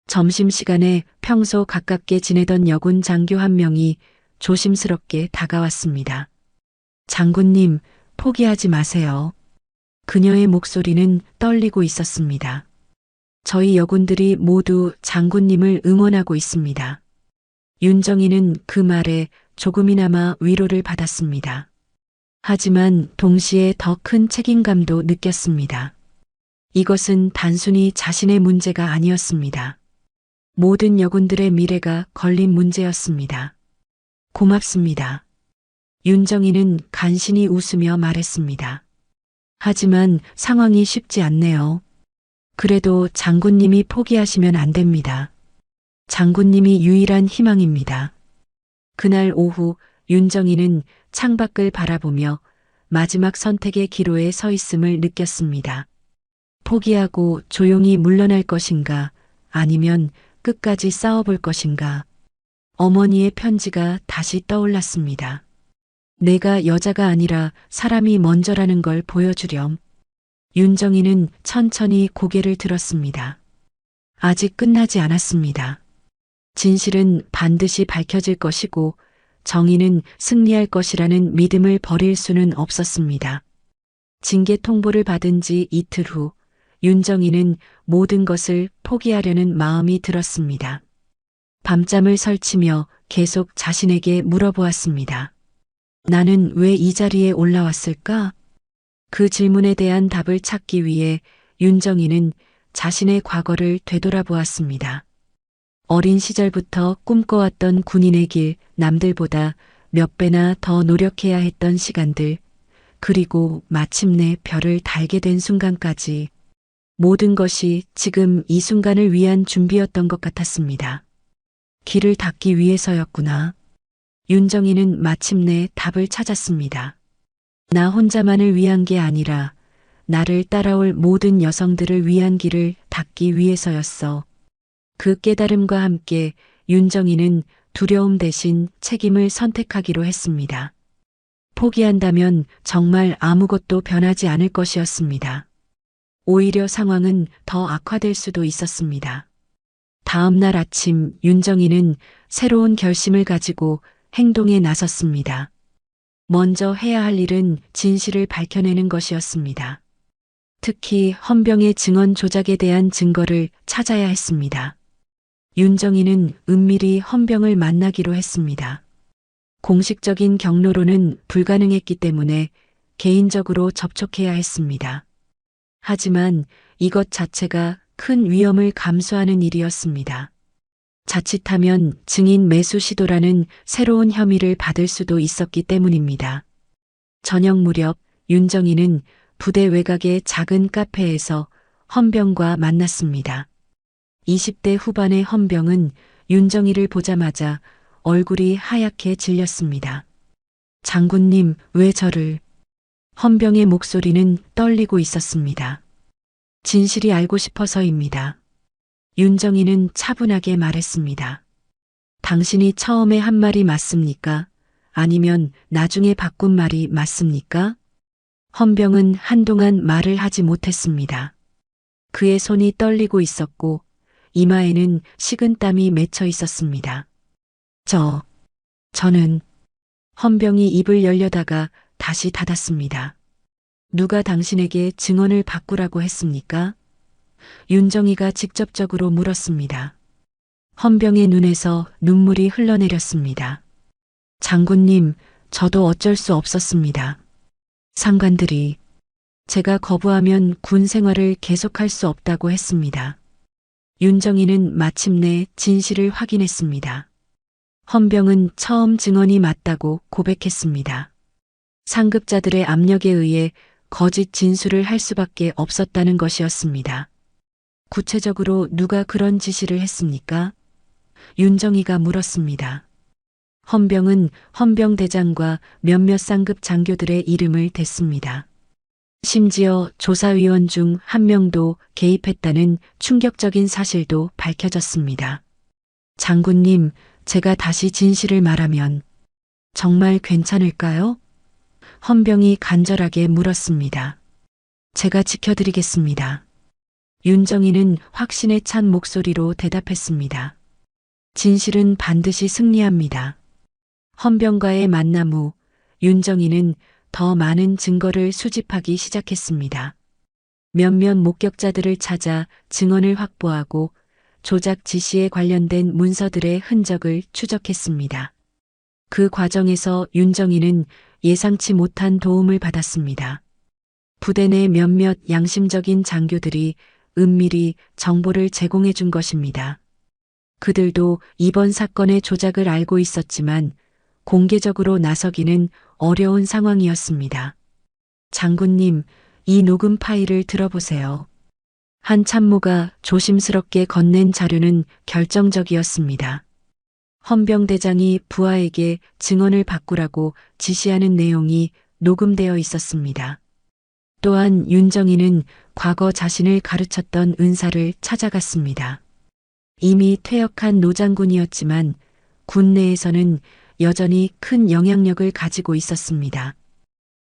점심시간에 평소 가깝게 지내던 여군 장교 한 명이 조심스럽게 다가왔습니다. 장군님, 포기하지 마세요. 그녀의 목소리는 떨리고 있었습니다. 저희 여군들이 모두 장군님을 응원하고 있습니다. 윤정이는 그 말에 조금이나마 위로를 받았습니다. 하지만 동시에 더 큰 책임감도 느꼈습니다. 이것은 단순히 자신의 문제가 아니었습니다. 모든 여군들의 미래가 걸린 문제였습니다. 고맙습니다. 윤정이는 간신히 웃으며 말했습니다. 하지만 상황이 쉽지 않네요. 그래도 장군님이 포기하시면 안 됩니다. 장군님이 유일한 희망입니다. 그날 오후 윤정이는 창밖을 바라보며 마지막 선택의 기로에 서 있음을 느꼈습니다. 포기하고 조용히 물러날 것인가, 아니면 끝까지 싸워볼 것인가. 어머니의 편지가 다시 떠올랐습니다. 내가 여자가 아니라 사람이 먼저라는 걸 보여주렴. 윤정이는 천천히 고개를 들었습니다. 아직 끝나지 않았습니다. 진실은 반드시 밝혀질 것이고 정의는 승리할 것이라는 믿음을 버릴 수는 없었습니다. 징계 통보를 받은 지 이틀 후 윤정이는 모든 것을 포기하려는 마음이 들었습니다. 밤잠을 설치며 계속 자신에게 물어보았습니다. 나는 왜 이 자리에 올라왔을까? 그 질문에 대한 답을 찾기 위해 윤정이는 자신의 과거를 되돌아보았습니다. 어린 시절부터 꿈꿔왔던 군인의 길, 남들보다 몇 배나 더 노력해야 했던 시간들, 그리고 마침내 별을 달게 된 순간까지 모든 것이 지금 이 순간을 위한 준비였던 것 같았습니다. 길을 닦기 위해서였구나. 윤정이는 마침내 답을 찾았습니다. 나 혼자만을 위한 게 아니라 나를 따라올 모든 여성들을 위한 길을 닦기 위해서였어. 그 깨달음과 함께 윤정이는 두려움 대신 책임을 선택하기로 했습니다. 포기한다면 정말 아무것도 변하지 않을 것이었습니다. 오히려 상황은 더 악화될 수도 있었습니다. 다음 날 아침 윤정이는 새로운 결심을 가지고 행동에 나섰습니다. 먼저 해야 할 일은 진실을 밝혀내는 것이었습니다. 특히 헌병의 증언 조작에 대한 증거를 찾아야 했습니다. 윤정이는 은밀히 헌병을 만나기로 했습니다. 공식적인 경로로는 불가능했기 때문에 개인적으로 접촉해야 했습니다. 하지만 이것 자체가 큰 위험을 감수하는 일이었습니다. 자칫하면 증인 매수 시도라는 새로운 혐의를 받을 수도 있었기 때문입니다. 저녁 무렵 윤정이는 부대 외곽의 작은 카페에서 헌병과 만났습니다. 20대 후반의 헌병은 윤정이를 보자마자 얼굴이 하얗게 질렸습니다. 장군님, 왜 저를? 헌병의 목소리는 떨리고 있었습니다. 진실이 알고 싶어서입니다. 윤정이는 차분하게 말했습니다. 당신이 처음에 한 말이 맞습니까? 아니면 나중에 바꾼 말이 맞습니까? 헌병은 한동안 말을 하지 못했습니다. 그의 손이 떨리고 있었고 이마에는 식은땀이 맺혀 있었습니다. 저는 헌병이 입을 열려다가 다시 닫았습니다. 누가 당신에게 증언을 바꾸라고 했습니까? 윤정이가 직접적으로 물었습니다. 헌병의 눈에서 눈물이 흘러내렸습니다. 장군님, 저도 어쩔 수 없었습니다. 상관들이 제가 거부하면 군 생활을 계속할 수 없다고 했습니다. 윤정이는 마침내 진실을 확인했습니다. 헌병은 처음 증언이 맞다고 고백했습니다. 상급자들의 압력에 의해 거짓 진술을 할 수밖에 없었다는 것이었습니다. 구체적으로 누가 그런 지시를 했습니까? 윤정이가 물었습니다. 헌병은 헌병대장과 몇몇 상급 장교들의 이름을 댔습니다. 심지어 조사위원 중 한 명도 개입했다는 충격적인 사실도 밝혀졌습니다. 장군님, 제가 다시 진실을 말하면 정말 괜찮을까요? 헌병이 간절하게 물었습니다. 제가 지켜드리겠습니다. 윤정이는 확신에 찬 목소리로 대답했습니다. 진실은 반드시 승리합니다. 헌병과의 만남 후 윤정이는 더 많은 증거를 수집하기 시작했습니다. 몇몇 목격자들을 찾아 증언을 확보하고 조작 지시에 관련된 문서들의 흔적을 추적했습니다. 그 과정에서 윤정이는 예상치 못한 도움을 받았습니다. 부대 내 몇몇 양심적인 장교들이 은밀히 정보를 제공해 준 것입니다. 그들도 이번 사건의 조작을 알고 있었지만 공개적으로 나서기는 어려운 상황이었습니다. 장군님, 이 녹음 파일을 들어보세요. 한 참모가 조심스럽게 건넨 자료는 결정적이었습니다. 헌병대장이 부하에게 증언을 바꾸라고 지시하는 내용이 녹음되어 있었습니다. 또한 윤정희는 과거 자신을 가르쳤던 은사를 찾아갔습니다. 이미 퇴역한 노장군이었지만 군 내에서는 여전히 큰 영향력을 가지고 있었습니다.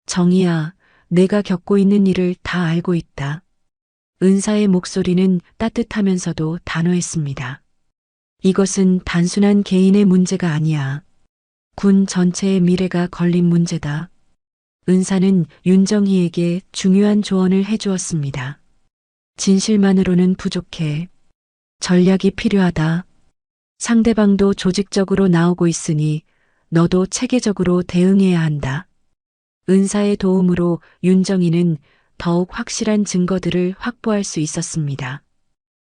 정희야, 내가 겪고 있는 일을 다 알고 있다. 은사의 목소리는 따뜻하면서도 단호했습니다. 이것은 단순한 개인의 문제가 아니야. 군 전체의 미래가 걸린 문제다. 은사는 윤정희에게 중요한 조언을 해주었습니다. 진실만으로는 부족해. 전략이 필요하다. 상대방도 조직적으로 나오고 있으니 너도 체계적으로 대응해야 한다. 은사의 도움으로 윤정희는 더욱 확실한 증거들을 확보할 수 있었습니다.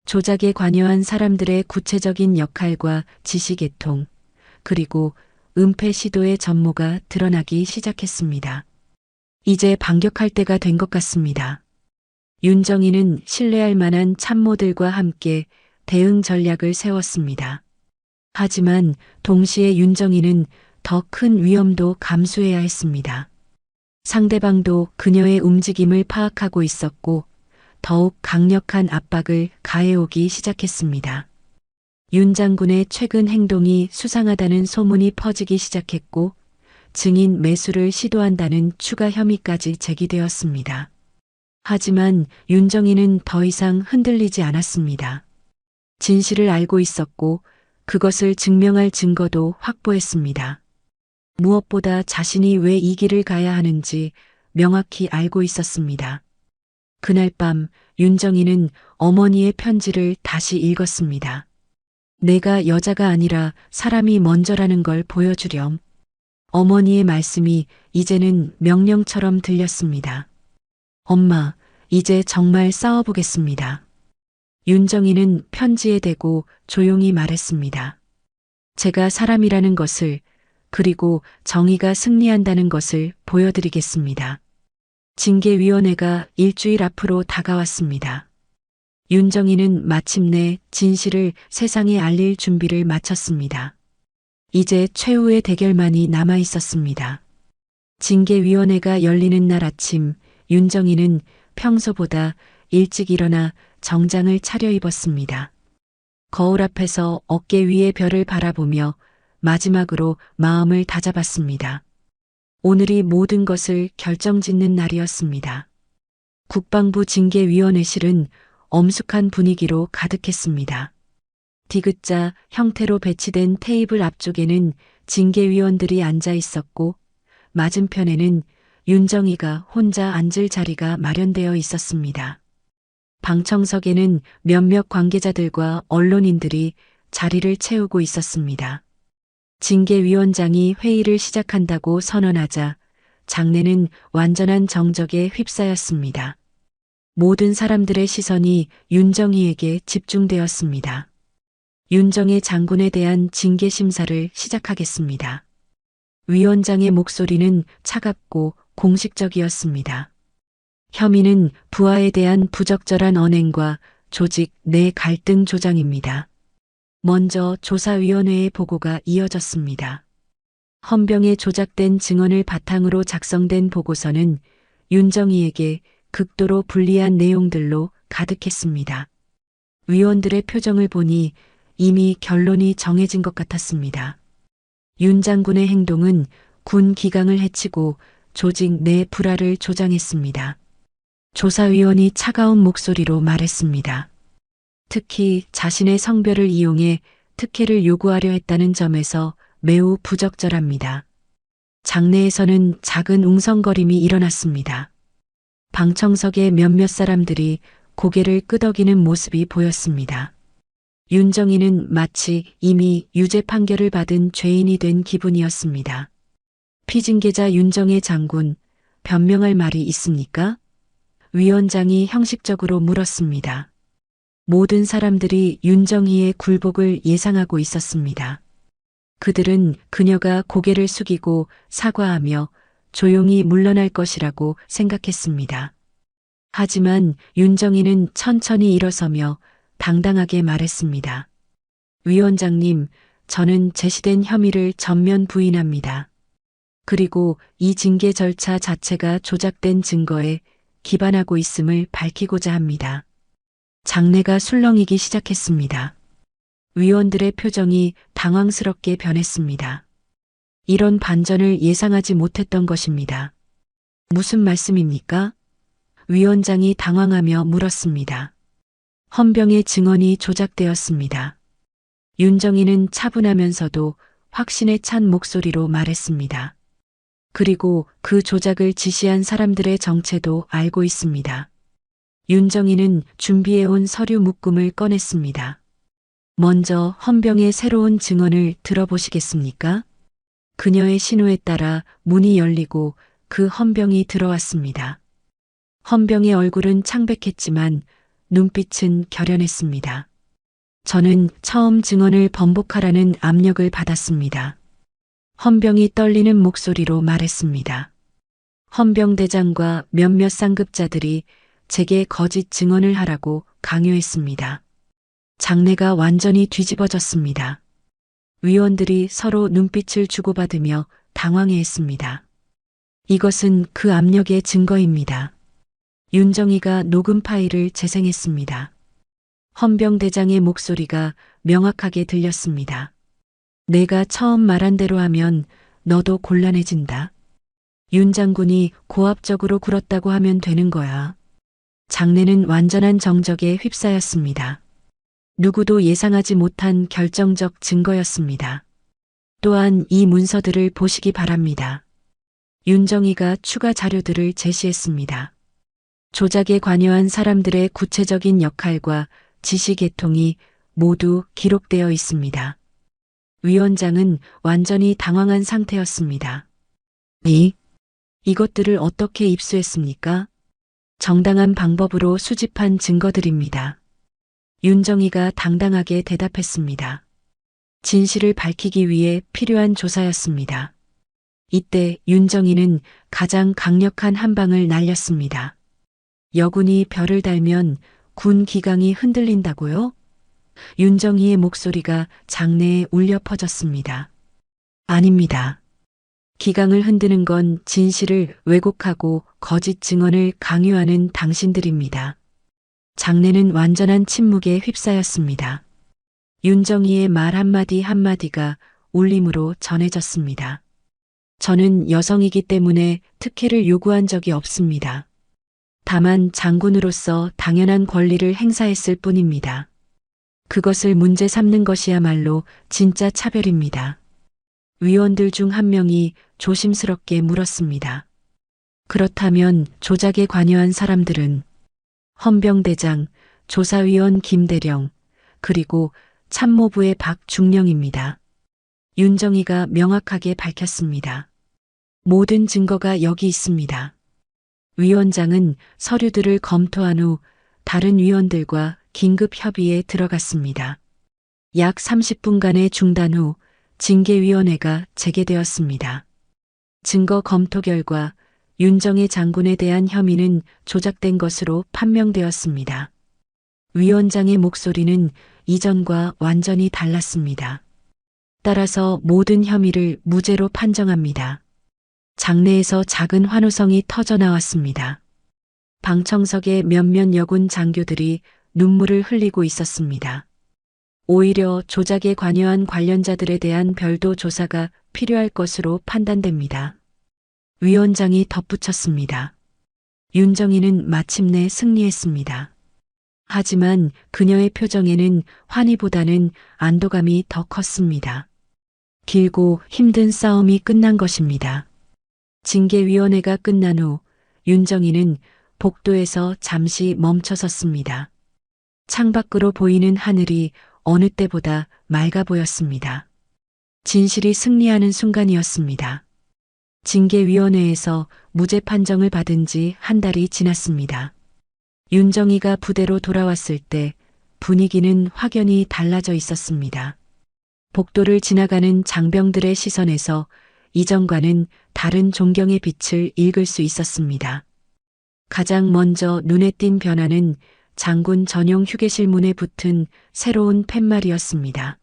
조작에 관여한 사람들의 구체적인 역할과 지시계통, 그리고 은폐 시도의 전모가 드러나기 시작했습니다. 이제 반격할 때가 된 것 같습니다. 윤정희는 신뢰할 만한 참모들과 함께 대응 전략을 세웠습니다. 하지만 동시에 윤정희는 더 큰 위험도 감수해야 했습니다. 상대방도 그녀의 움직임을 파악하고 있었고 더욱 강력한 압박을 가해오기 시작했습니다. 윤 장군의 최근 행동이 수상하다는 소문이 퍼지기 시작했고 증인 매수를 시도한다는 추가 혐의까지 제기되었습니다. 하지만 윤정희는 더 이상 흔들리지 않았습니다. 진실을 알고 있었고 그것을 증명할 증거도 확보했습니다. 무엇보다 자신이 왜 이 길을 가야 하는지 명확히 알고 있었습니다. 그날 밤 윤정희는 어머니의 편지를 다시 읽었습니다. 내가 여자가 아니라 사람이 먼저라는 걸 보여주렴. 어머니의 말씀이 이제는 명령처럼 들렸습니다. 엄마, 이제 정말 싸워보겠습니다. 윤정희는 편지에 대고 조용히 말했습니다. 제가 사람이라는 것을, 그리고 정의가 승리한다는 것을 보여드리겠습니다. 징계위원회가 일주일 앞으로 다가왔습니다. 윤정희는 마침내 진실을 세상에 알릴 준비를 마쳤습니다. 이제 최후의 대결만이 남아 있었습니다. 징계위원회가 열리는 날 아침, 윤정희는 평소보다 일찍 일어나 정장을 차려입었습니다. 거울 앞에서 어깨 위의 별을 바라보며 마지막으로 마음을 다잡았습니다. 오늘이 모든 것을 결정짓는 날이었습니다. 국방부 징계위원회실은 엄숙한 분위기로 가득했습니다. 디귿자 형태로 배치된 테이블 앞쪽에는 징계위원들이 앉아 있었고 맞은편에는 윤정희가 혼자 앉을 자리가 마련되어 있었습니다. 방청석에는 몇몇 관계자들과 언론인들이 자리를 채우고 있었습니다. 징계위원장이 회의를 시작한다고 선언하자 장내는 완전한 정적에 휩싸였습니다. 모든 사람들의 시선이 윤정희에게 집중되었습니다. 윤정희 장군에 대한 징계 심사를 시작하겠습니다. 위원장의 목소리는 차갑고 공식적이었습니다. 혐의는 부하에 대한 부적절한 언행과 조직 내 갈등 조장입니다. 먼저 조사위원회의 보고가 이어졌습니다. 헌병에 조작된 증언을 바탕으로 작성된 보고서는 윤정희에게 극도로 불리한 내용들로 가득했습니다. 위원들의 표정을 보니 이미 결론이 정해진 것 같았습니다. 윤 장군의 행동은 군 기강을 해치고 조직 내 불화를 조장했습니다. 조사위원이 차가운 목소리로 말했습니다. 특히 자신의 성별을 이용해 특혜를 요구하려 했다는 점에서 매우 부적절합니다. 장내에서는 작은 웅성거림이 일어났습니다. 방청석의 몇몇 사람들이 고개를 끄덕이는 모습이 보였습니다. 윤정희는 마치 이미 유죄 판결을 받은 죄인이 된 기분이었습니다. 피징계자 윤정혜 장군, 변명할 말이 있습니까? 위원장이 형식적으로 물었습니다. 모든 사람들이 윤정희의 굴복을 예상하고 있었습니다. 그들은 그녀가 고개를 숙이고 사과하며 조용히 물러날 것이라고 생각했습니다. 하지만 윤정희는 천천히 일어서며 당당하게 말했습니다. 위원장님, 저는 제시된 혐의를 전면 부인합니다. 그리고 이 징계 절차 자체가 조작된 증거에 기반하고 있음을 밝히고자 합니다. 장내가 술렁이기 시작했습니다. 위원들의 표정이 당황스럽게 변했습니다. 이런 반전을 예상하지 못했던 것입니다. 무슨 말씀입니까? 위원장이 당황하며 물었습니다. 헌병의 증언이 조작되었습니다. 윤정이는 차분하면서도 확신에 찬 목소리로 말했습니다. 그리고 그 조작을 지시한 사람들의 정체도 알고 있습니다. 윤정이는 준비해온 서류 묶음을 꺼냈습니다. 먼저 헌병의 새로운 증언을 들어보시겠습니까? 그녀의 신호에 따라 문이 열리고 그 헌병이 들어왔습니다. 헌병의 얼굴은 창백했지만 눈빛은 결연했습니다. 저는 처음 증언을 번복하라는 압력을 받았습니다. 헌병이 떨리는 목소리로 말했습니다. 헌병대장과 몇몇 상급자들이 제게 거짓 증언을 하라고 강요했습니다. 장내가 완전히 뒤집어졌습니다. 위원들이 서로 눈빛을 주고받으며 당황해했습니다. 이것은 그 압력의 증거입니다. 윤정이가 녹음 파일을 재생했습니다. 헌병대장의 목소리가 명확하게 들렸습니다. 내가 처음 말한 대로 하면 너도 곤란해진다. 윤 장군이 고압적으로 굴었다고 하면 되는 거야. 장내는 완전한 정적에 휩싸였습니다. 누구도 예상하지 못한 결정적 증거였습니다. 또한 이 문서들을 보시기 바랍니다. 윤정이가 추가 자료들을 제시했습니다. 조작에 관여한 사람들의 구체적인 역할과 지시 계통이 모두 기록되어 있습니다. 위원장은 완전히 당황한 상태였습니다. 이것들을 어떻게 입수했습니까? 정당한 방법으로 수집한 증거들입니다. 윤정이가 당당하게 대답했습니다. 진실을 밝히기 위해 필요한 조사였습니다. 이때 윤정이는 가장 강력한 한 방을 날렸습니다. 여군이 별을 달면 군 기강이 흔들린다고요? 윤정이의 목소리가 장내에 울려 퍼졌습니다. 아닙니다. 기강을 흔드는 건 진실을 왜곡하고 거짓 증언을 강요하는 당신들입니다. 장내는 완전한 침묵에 휩싸였습니다. 윤정이의 말 한마디 한마디가 울림으로 전해졌습니다. 저는 여성이기 때문에 특혜를 요구한 적이 없습니다. 다만 장군으로서 당연한 권리를 행사했을 뿐입니다. 그것을 문제 삼는 것이야말로 진짜 차별입니다. 위원들 중 한 명이 조심스럽게 물었습니다. 그렇다면 조작에 관여한 사람들은 헌병대장, 조사위원 김대령, 그리고 참모부의 박중령입니다. 윤정이가 명확하게 밝혔습니다. 모든 증거가 여기 있습니다. 위원장은 서류들을 검토한 후 다른 위원들과 긴급 협의에 들어갔습니다. 약 30분간의 중단 후 징계위원회가 재개되었습니다. 증거 검토 결과 윤정의 장군에 대한 혐의는 조작된 것으로 판명되었습니다. 위원장의 목소리는 이전과 완전히 달랐습니다. 따라서 모든 혐의를 무죄로 판정합니다. 장내에서 작은 환호성이 터져 나왔습니다. 방청석의 몇몇 여군 장교들이 눈물을 흘리고 있었습니다. 오히려 조작에 관여한 관련자들에 대한 별도 조사가 필요할 것으로 판단됩니다. 위원장이 덧붙였습니다. 윤정이는 마침내 승리했습니다. 하지만 그녀의 표정에는 환희보다는 안도감이 더 컸습니다. 길고 힘든 싸움이 끝난 것입니다. 징계위원회가 끝난 후 윤정이는 복도에서 잠시 멈춰섰습니다. 창밖으로 보이는 하늘이 어느 때보다 맑아 보였습니다. 진실이 승리하는 순간이었습니다. 징계위원회에서 무죄 판정을 받은 지 한 달이 지났습니다. 윤정이가 부대로 돌아왔을 때 분위기는 확연히 달라져 있었습니다. 복도를 지나가는 장병들의 시선에서 이전과는 다른 존경의 빛을 읽을 수 있었습니다. 가장 먼저 눈에 띈 변화는 장군 전용 휴게실 문에 붙은 새로운 팻말이었습니다.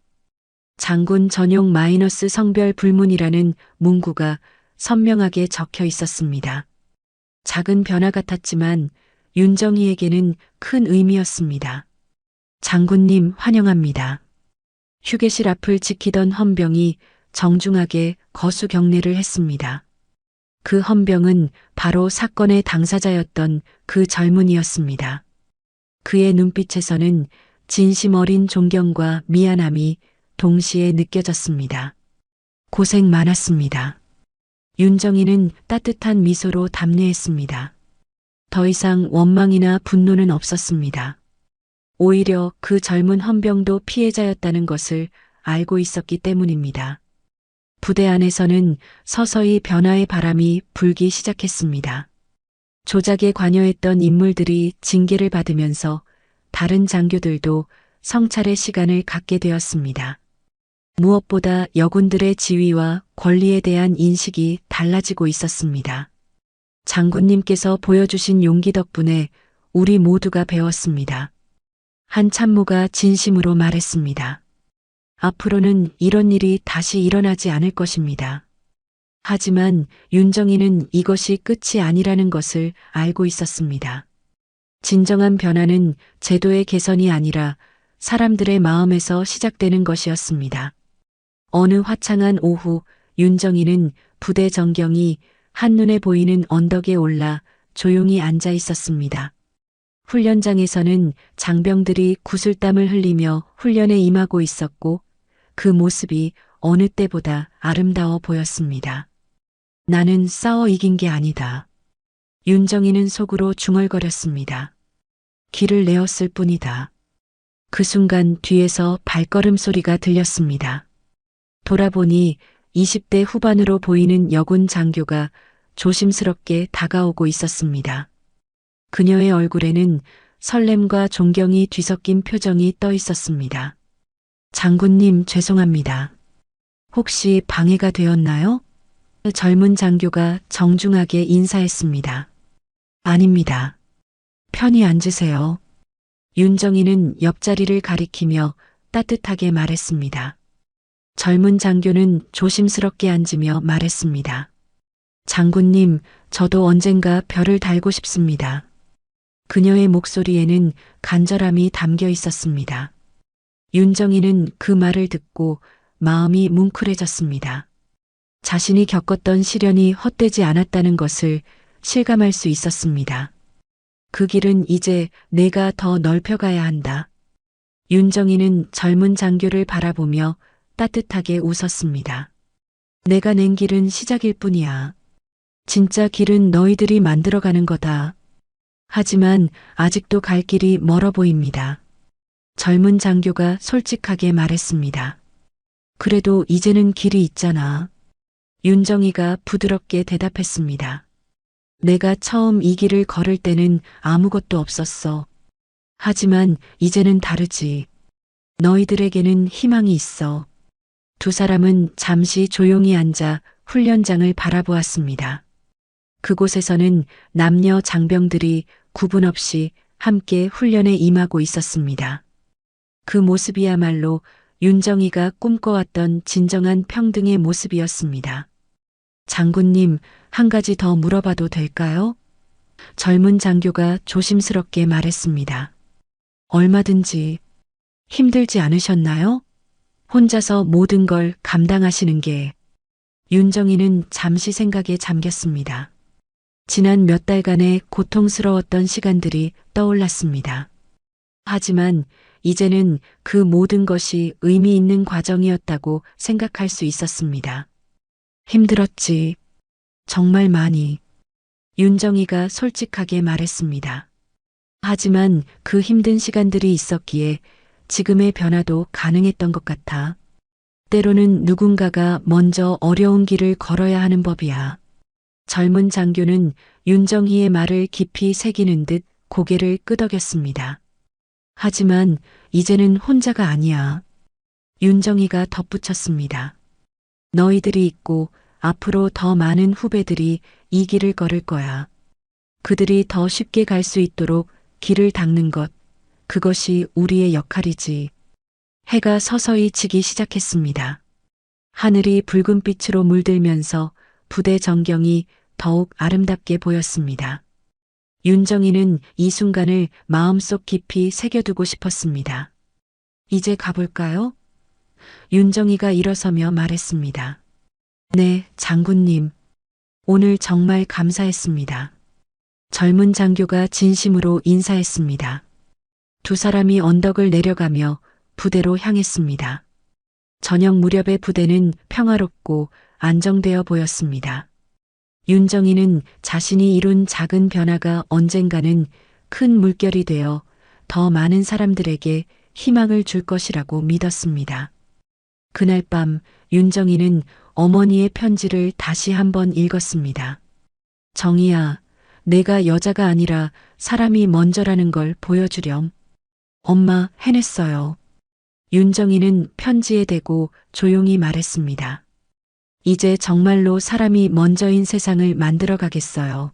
장군 전용 마이너스 성별 불문이라는 문구가 선명하게 적혀 있었습니다. 작은 변화 같았지만 윤정희에게는 큰 의미였습니다. 장군님 환영합니다. 휴게실 앞을 지키던 헌병이 정중하게 거수 경례를 했습니다. 그 헌병은 바로 사건의 당사자였던 그 젊은이였습니다. 그의 눈빛에서는 진심 어린 존경과 미안함이 동시에 느껴졌습니다. 고생 많았습니다. 윤정희는 따뜻한 미소로 답례했습니다. 더 이상 원망이나 분노는 없었습니다. 오히려 그 젊은 헌병도 피해자였다는 것을 알고 있었기 때문입니다. 부대 안에서는 서서히 변화의 바람이 불기 시작했습니다. 조작에 관여했던 인물들이 징계를 받으면서 다른 장교들도 성찰의 시간을 갖게 되었습니다. 무엇보다 여군들의 지위와 권리에 대한 인식이 달라지고 있었습니다. 장군님께서 보여주신 용기 덕분에 우리 모두가 배웠습니다. 한 참모가 진심으로 말했습니다. 앞으로는 이런 일이 다시 일어나지 않을 것입니다. 하지만 윤정희는 이것이 끝이 아니라는 것을 알고 있었습니다. 진정한 변화는 제도의 개선이 아니라 사람들의 마음에서 시작되는 것이었습니다. 어느 화창한 오후 윤정희는 부대 정경이 한눈에 보이는 언덕에 올라 조용히 앉아 있었습니다. 훈련장에서는 장병들이 구슬땀을 흘리며 훈련에 임하고 있었고 그 모습이 어느 때보다 아름다워 보였습니다. 나는 싸워 이긴 게 아니다. 윤정희는 속으로 중얼거렸습니다. 길을 내었을 뿐이다. 그 순간 뒤에서 발걸음 소리가 들렸습니다. 돌아보니 20대 후반으로 보이는 여군 장교가 조심스럽게 다가오고 있었습니다. 그녀의 얼굴에는 설렘과 존경이 뒤섞인 표정이 떠 있었습니다. 장군님 죄송합니다. 혹시 방해가 되었나요? 젊은 장교가 정중하게 인사했습니다. 아닙니다. 편히 앉으세요. 윤정희는 옆자리를 가리키며 따뜻하게 말했습니다. 젊은 장교는 조심스럽게 앉으며 말했습니다. 장군님, 저도 언젠가 별을 달고 싶습니다. 그녀의 목소리에는 간절함이 담겨 있었습니다. 윤정희는 그 말을 듣고 마음이 뭉클해졌습니다. 자신이 겪었던 시련이 헛되지 않았다는 것을 실감할 수 있었습니다. 그 길은 이제 내가 더 넓혀가야 한다. 윤정희는 젊은 장교를 바라보며 따뜻하게 웃었습니다. 내가 낸 길은 시작일 뿐이야. 진짜 길은 너희들이 만들어가는 거다. 하지만 아직도 갈 길이 멀어 보입니다. 젊은 장교가 솔직하게 말했습니다. 그래도 이제는 길이 있잖아. 윤정희가 부드럽게 대답했습니다. 내가 처음 이 길을 걸을 때는 아무것도 없었어. 하지만 이제는 다르지. 너희들에게는 희망이 있어. 두 사람은 잠시 조용히 앉아 훈련장을 바라보았습니다. 그곳에서는 남녀 장병들이 구분 없이 함께 훈련에 임하고 있었습니다. 그 모습이야말로 윤정희가 꿈꿔왔던 진정한 평등의 모습이었습니다. 장군님, 한 가지 더 물어봐도 될까요? 젊은 장교가 조심스럽게 말했습니다. 얼마든지. 힘들지 않으셨나요? 혼자서 모든 걸 감당하시는 게. 윤정희는 잠시 생각에 잠겼습니다. 지난 몇 달간의 고통스러웠던 시간들이 떠올랐습니다. 하지만 이제는 그 모든 것이 의미 있는 과정이었다고 생각할 수 있었습니다. 힘들었지. 정말 많이. 윤정희가 솔직하게 말했습니다. 하지만 그 힘든 시간들이 있었기에 지금의 변화도 가능했던 것 같아. 때로는 누군가가 먼저 어려운 길을 걸어야 하는 법이야. 젊은 장교는 윤정희의 말을 깊이 새기는 듯 고개를 끄덕였습니다. 하지만 이제는 혼자가 아니야. 윤정희가 덧붙였습니다. 너희들이 있고 앞으로 더 많은 후배들이 이 길을 걸을 거야. 그들이 더 쉽게 갈 수 있도록 길을 닦는 것, 그것이 우리의 역할이지. 해가 서서히 지기 시작했습니다. 하늘이 붉은 빛으로 물들면서 부대 전경이 더욱 아름답게 보였습니다. 윤정이는 이 순간을 마음속 깊이 새겨두고 싶었습니다. 이제 가볼까요? 윤정이가 일어서며 말했습니다. 네, 장군님. 오늘 정말 감사했습니다. 젊은 장교가 진심으로 인사했습니다. 두 사람이 언덕을 내려가며 부대로 향했습니다. 저녁 무렵의 부대는 평화롭고 안정되어 보였습니다. 윤정이는 자신이 이룬 작은 변화가 언젠가는 큰 물결이 되어 더 많은 사람들에게 희망을 줄 것이라고 믿었습니다. 그날 밤 윤정이는 어머니의 편지를 다시 한번 읽었습니다. 정희야, 내가 여자가 아니라 사람이 먼저라는 걸 보여주렴. 엄마, 해냈어요. 윤정이는 편지에 대고 조용히 말했습니다. 이제 정말로 사람이 먼저인 세상을 만들어 가겠어요.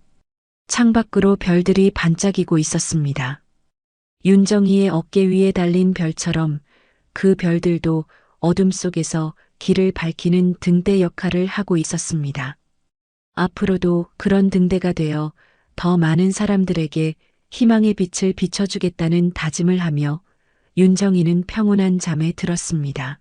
창밖으로 별들이 반짝이고 있었습니다. 윤정이의 어깨 위에 달린 별처럼 그 별들도 어둠 속에서 길을 밝히는 등대 역할을 하고 있었습니다. 앞으로도 그런 등대가 되어 더 많은 사람들에게 희망의 빛을 비춰주겠다는 다짐을 하며 윤정이는 평온한 잠에 들었습니다.